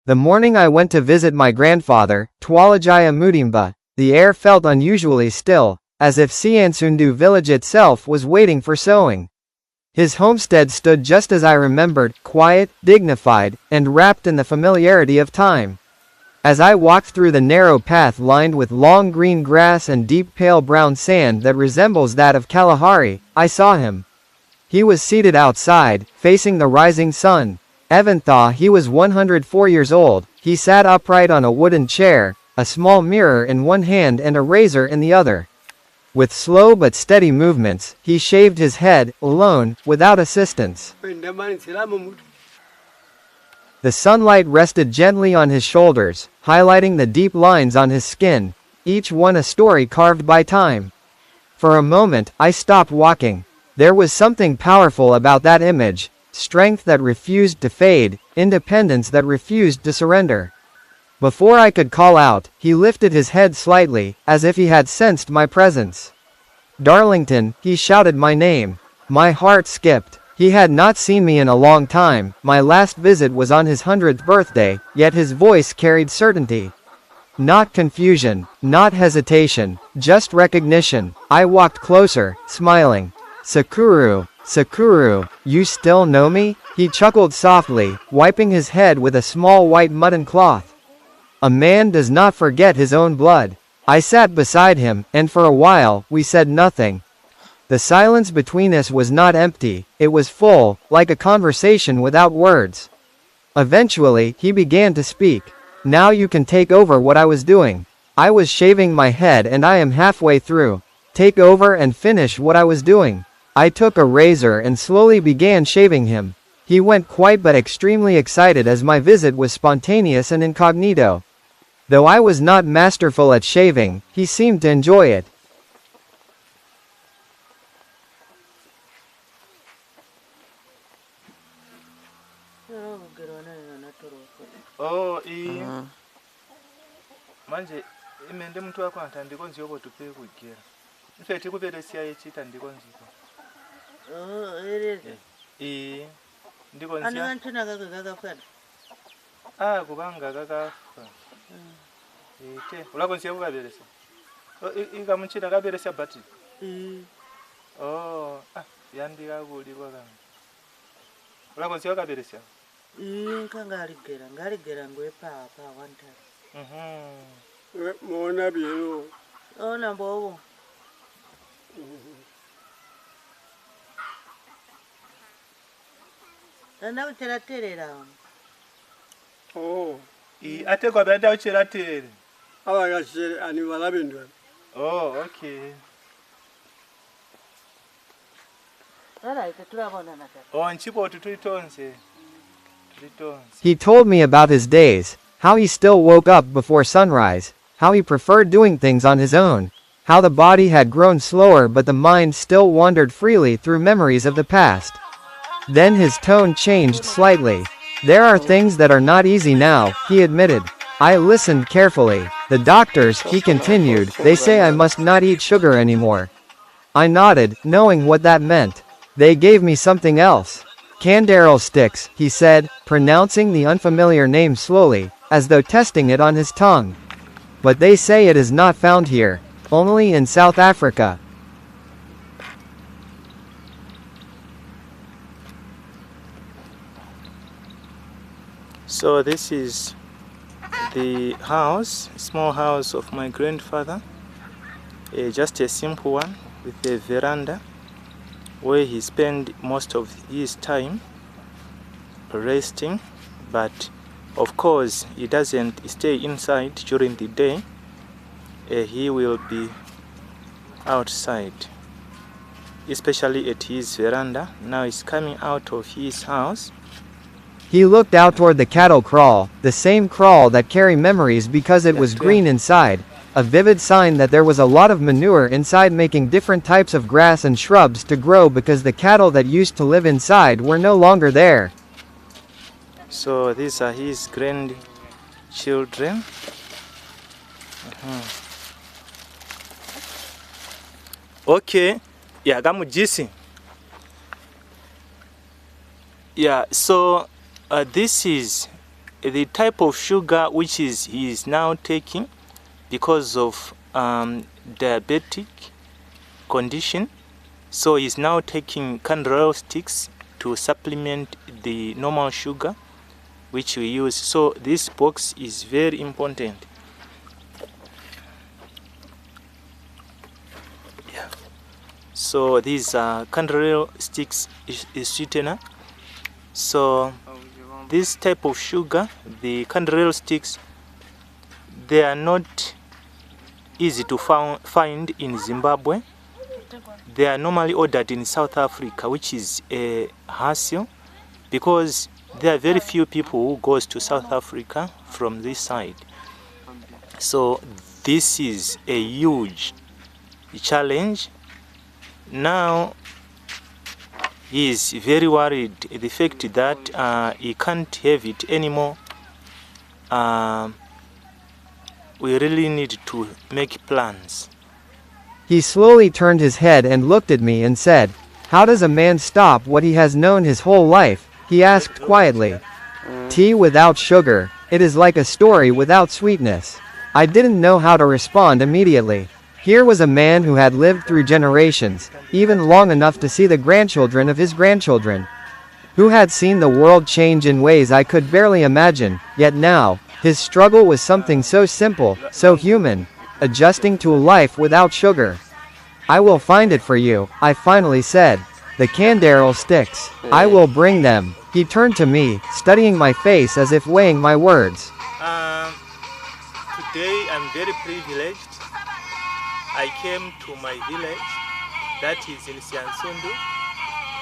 The morning I went to visit my grandfather, Twalijaya Mudimba, the air felt unusually still, as if Siansundu village itself was waiting for sowing. His homestead stood just as I remembered, quiet, dignified, and wrapped in the familiarity of time. As I walked through the narrow path lined with long green grass and deep pale brown sand that resembles that of Kalahari, I saw him. He was seated outside, facing the rising sun. Even though he was 104 years old, he sat upright on a wooden chair, a small mirror in one hand and a razor in the other. With slow but steady movements, he shaved his head, alone, without assistance. The sunlight rested gently on his shoulders, highlighting the deep lines on his skin, each one a story carved by time. For a moment, I stopped walking. There was something powerful about that image. Strength that refused to fade, independence that refused to surrender. Before I could call out, he lifted his head slightly, as if he had sensed my presence. "Darlington," he shouted my name. My heart skipped. He had not seen me in a long time. My last visit was on his 100th birthday, yet his voice carried certainty. Not confusion, not hesitation, just recognition. I walked closer, smiling. "Sakuru, Sakuru, you still know me?" He chuckled softly, wiping his head with a small white mutton cloth. A man does not forget his own blood. I sat beside him, and for a while, we said nothing. The silence between us was not empty, it was full, like a conversation without words. Eventually, he began to speak. "Now you can take over what I was doing. I was shaving my head and I am halfway through. Take over and finish what I was doing." I took a razor and slowly began shaving him. He went quiet but extremely excited as my visit was spontaneous and incognito. Though I was not masterful at shaving, he seemed to enjoy it. Manje imende mtu wako antandikonzi yobo tupewe kugera. Mfeti kuperesia yechita ndikonzi. Ndikonzi. Ani antuna kaka. Kubanga kaka. Ulakonzi yobo kaberesa. Ikamuchita kaberesa bati. Yandika kuli kwa kanga. Ulakonzi yobo kaberesa. Ngaligera ngwe papa one time. Mona biyo. Ona bobo. Nanda uchera terera. Ate kwa benda uchera tere. Abagashire ani balabindwa. Okay. He told me about his days, how he still woke up before sunrise, how he preferred doing things on his own, how the body had grown slower but the mind still wandered freely through memories of the past. Then his tone changed slightly. "There are things that are not easy now," he admitted. I listened carefully. "The doctors," he continued, "they say I must not eat sugar anymore." I nodded, knowing what that meant. "They gave me something else. Canderel sticks," he said, pronouncing the unfamiliar name slowly, as though testing it on his tongue. "But they say it is not found here, only in South Africa." So this is the house, small house of my grandfather. Just a simple one with a veranda where he spent most of his time resting, but of course he doesn't stay inside during the day. He will be outside, especially at his veranda. Now he's coming out of his house. He looked out toward the cattle kraal, the same kraal that carry memories because it was green inside, a vivid sign that there was a lot of manure inside, making different types of grass and shrubs to grow because the cattle that used to live inside were no longer there. So these are his grandchildren. Okay, yeah, gamujisi. Yeah, so this is the type of sugar which he is now taking because of diabetic condition, so he's now taking canderel sticks to supplement the normal sugar which we use. So this box is very important. Yeah. So these are canderel sticks is sweetener. So this type of sugar, the canderel sticks, they are not easy to find in Zimbabwe. They are normally ordered in South Africa, which is a hassle because there are very few people who goes to South Africa from this side. So this is a huge challenge. Now he is very worried the fact that he can't have it anymore. We really need to make plans. He slowly turned his head and looked at me and said, "How does a man stop what he has known his whole life?" He asked quietly. "Tea without sugar, it is like a story without sweetness." I didn't know how to respond immediately. Here was a man who had lived through generations, even long enough to see the grandchildren of his grandchildren, who had seen the world change in ways I could barely imagine, yet now, his struggle was something so simple, so human, adjusting to a life without sugar. "I will find it for you," I finally said. "The canderel sticks. I will bring them." He turned to me, studying my face as if weighing my words. Today I'm very privileged. I came to my village, that is in Siansundu,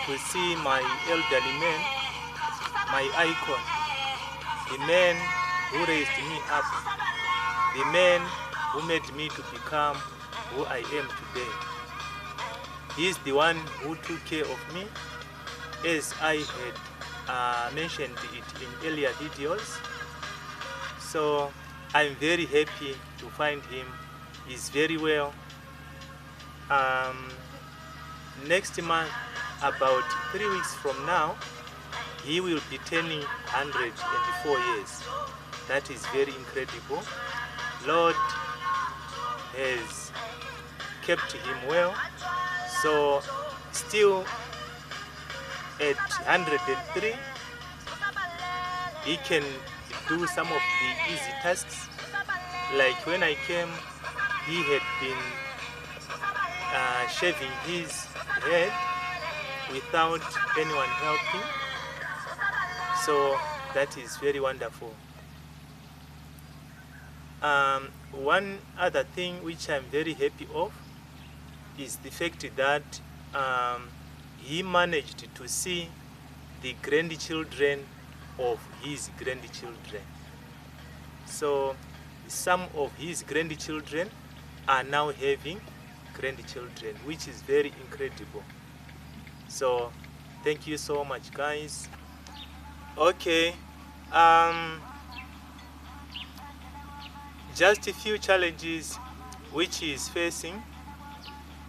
to see my elderly man, my icon, the man who raised me up, the man who made me to become who I am today. He is the one who took care of me, as I had mentioned it in earlier videos. So I'm very happy to find him. He's very well. Next month, about 3 weeks from now, he will be turning 104 years. That is very incredible. Lord has kept him well. So still at 103, he can do some of the easy tasks. Like when I came, he had been shaving his head without anyone helping. So that is very wonderful. One other thing which I'm very happy of is the fact that he managed to see the grandchildren of his grandchildren. So some of his grandchildren are now having grandchildren, which is very incredible. So thank you so much, guys. Okay, just a few challenges which he is facing.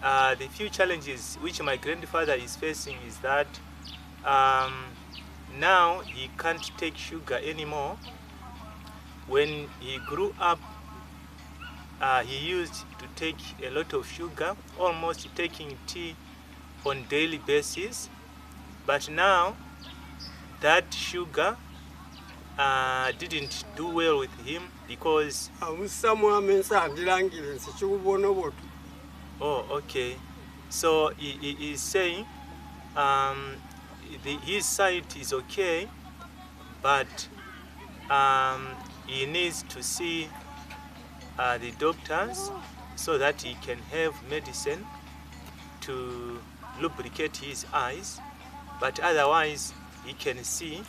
The few challenges which my grandfather is facing is that now he can't take sugar anymore. When he grew up, he used to take a lot of sugar, almost taking tea on daily basis. But now that sugar didn't do well with him because oh, okay. So he is saying his sight is okay, but he needs to see the doctors so that he can have medicine to lubricate his eyes, but otherwise he can see.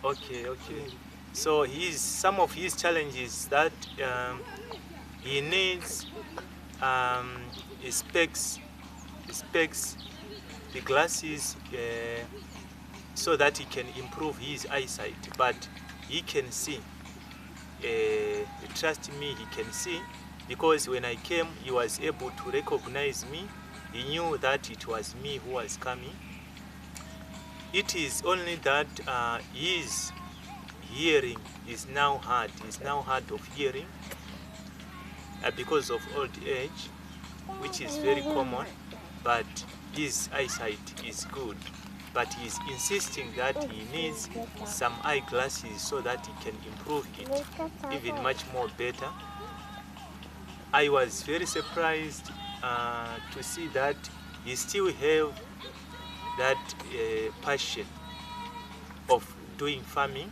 Okay, okay. So some of his challenges that he needs specs, the glasses, so that he can improve his eyesight, but he can see. Trust me, he can see, because when I came, he was able to recognize me. He knew that it was me who was coming. It is only that his hearing is now hard. He's now hard of hearing because of old age, which is very common, but his eyesight is good. But he's insisting that he needs some eyeglasses so that he can improve it even much more better. I was very surprised to see that he still have that passion of doing farming,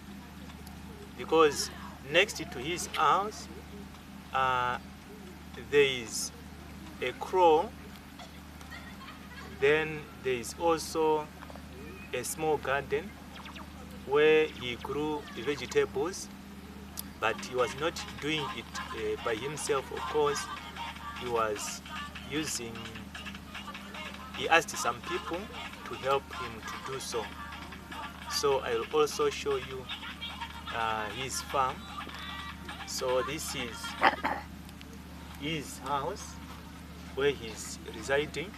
because next to his house there is a crow, then there is also a small garden where he grew vegetables, but he was not doing it by himself. Of course, he asked some people to help him to do so. So I will also show you his farm. So this is his house where he's residing.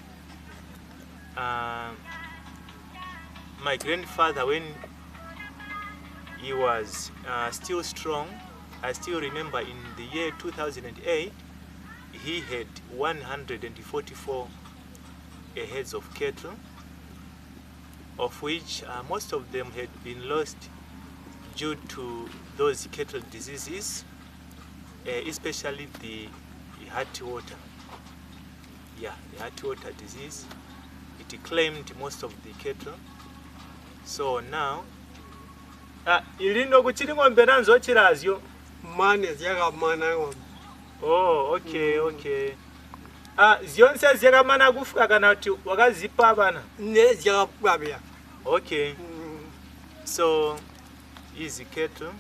My grandfather, when he was still strong, I still remember in the year 2008, he had 144 heads of cattle, of which most of them had been lost due to those cattle diseases, especially the heart water. Yeah, the heart water disease. It claimed most of the cattle. So now, ilindo kuchiri ng'ombe nanzo chirazyo. Mane ziyakamana ng'ombe. Oh, okay, okay. Zionse ziyakamana kufuka kana kuti wakazipa abana? Ne ziyakakubabya. Okay. So his cattle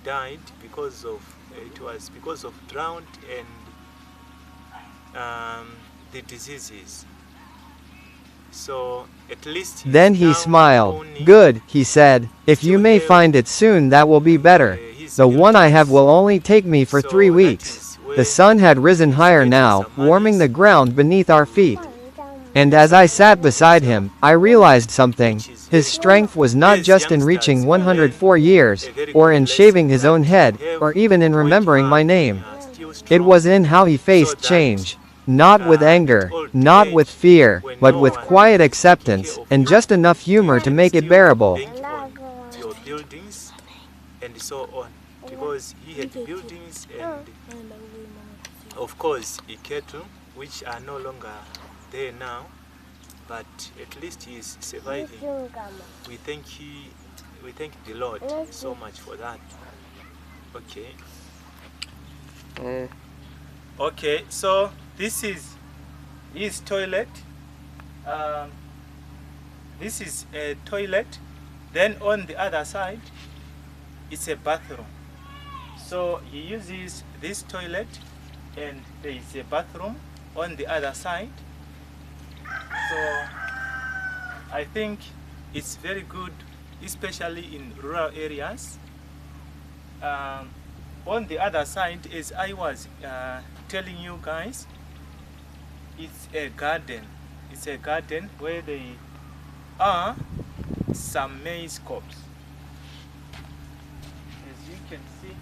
died because of drought and the diseases. So at least Then he smiled. Good, he said. If you may find it soon, that will be better. The one I have will only take me for 3 weeks. The sun had risen higher now, warming the ground beneath our feet. And as I sat beside him, I realized something. His strength was not just in reaching 104 years, or in shaving his own head, or even in remembering my name. It was in how he faced change. Not with anger, not with fear, but with quiet acceptance, and just enough humor to make it bearable. Your buildings and so on, because he had buildings and of course a cattle which are no longer there now, but at least he is surviving. We thank the Lord so much for that. Okay. Okay, so this is his toilet. This is a toilet. Then on the other side, it's a bathroom. So he uses this toilet, and there is a bathroom on the other side. So I think it's very good, especially in rural areas. On the other side, as I was telling you guys, it's a garden. It's a garden where there are some maize cobs. As you can see,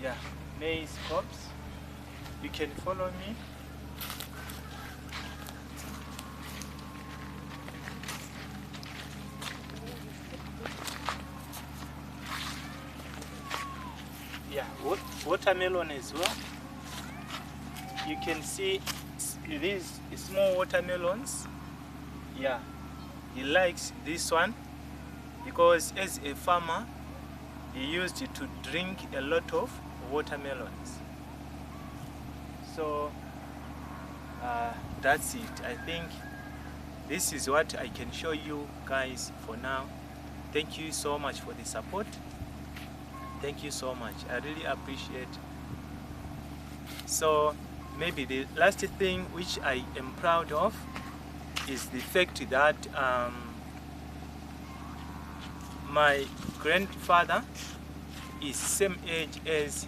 yeah, maize cobs. You can follow me. Yeah, watermelon as well. You can see these small watermelons. Yeah, he likes this one because as a farmer, he used to drink a lot of watermelons. So that's it. I think this is what I can show you guys for now. Thank you so much for the support. Thank you so much. I really appreciate. So maybe the last thing which I am proud of is the fact that my grandfather is same age as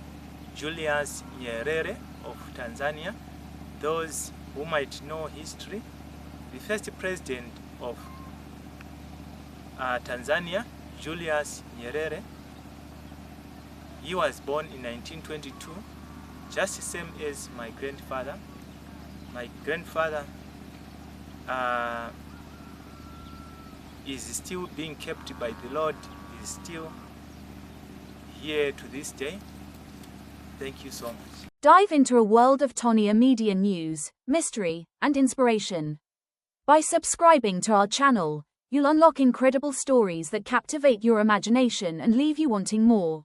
Julius Nyerere of Tanzania. Those who might know history, the first president of Tanzania, Julius Nyerere. He was born in 1922, just the same as my grandfather. My grandfather is still being kept by the Lord, is still here to this day. Thank you so much. Dive into a world of Twalijaya media news, mystery, and inspiration. By subscribing to our channel, you'll unlock incredible stories that captivate your imagination and leave you wanting more.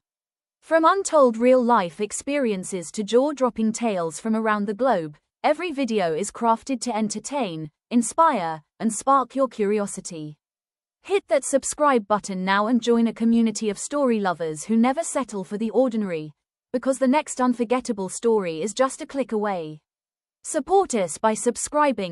From untold real-life experiences to jaw-dropping tales from around the globe, every video is crafted to entertain, inspire, and spark your curiosity. Hit that subscribe button now and join a community of story lovers who never settle for the ordinary, because the next unforgettable story is just a click away. Support us by subscribing